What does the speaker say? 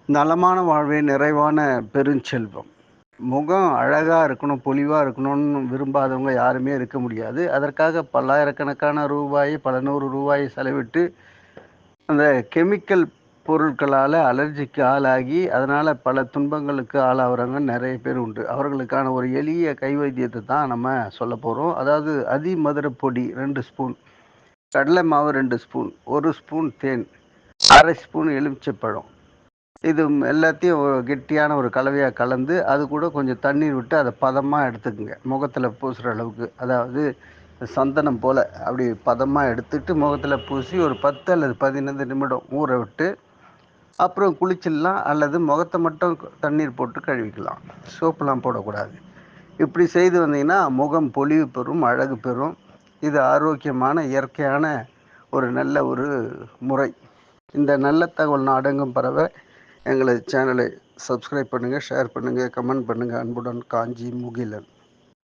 நலமான வாழ்வே நிறைவான பெருஞ்செல்வம். முகம் அழகா இருக்கணும், பொலிவா இருக்கணும்னு விரும்பாதவங்க யாருமே இருக்க முடியாது. அதற்காக பல்லாயிரக்கணக்கான ரூபாய், பல நூறு ரூபாய் செலவிட்டு அந்த கெமிக்கல் பொருட்களால அலர்ஜிக்கு ஆளாகி, அதனால பல துன்பங்களுக்கு ஆளாகுறவங்க நெறைய பேர் உண்டு. அவர்களுக்கான ஒரு எளிய கை வைத்தியத்த தான் நம்ம சொல்லப் போறோம். அதாவது அதிமதுர பொடி 2 ஸ்பூன், கடலை மாவு 2 ஸ்பூன், 1 ஸ்பூன் தேன், 1/2 ஸ்பூன் எலுமிச்சைப்பழம். இது எல்லாத்தையும் கெட்டியான ஒரு கலவையா கலந்து, அது கூட கொஞ்சம் தண்ணீர் விட்டு அத பதமா எடுத்துக்கங்க. முகத்துல பூசுற அளவுக்கு. அதாவது சந்தனம் போல அப்படி பதமா எடுத்துட்டு முகத்துல பூசி ஒரு 10 அல்லது 15 நிமிடம் ஊற விட்டு, அப்புறம் குளிச்சிடலாம் அல்லது முகத்த மட்டும் தண்ணீர் போட்டு கழுவிக்கலாம். சோப்புலாம் போடக்கூடாது. இப்படி செய்து வந்தீங்கன்னா, முகம் பொலிவு பெறும், அழகு பெறும். இது ஆரோக்கியமான, இயற்கையான ஒரு நல்ல ஒரு முறை. இந்த நல்ல தகவல் நாடெங்கும் பரவ எங்களது சேனலை சப்ஸ்கிரைப் பண்ணுங்க, ஷேர் பண்ணுங்க, கமெண்ட் பண்ணுங்க. அன்புடன் காஞ்சி முகிலன்.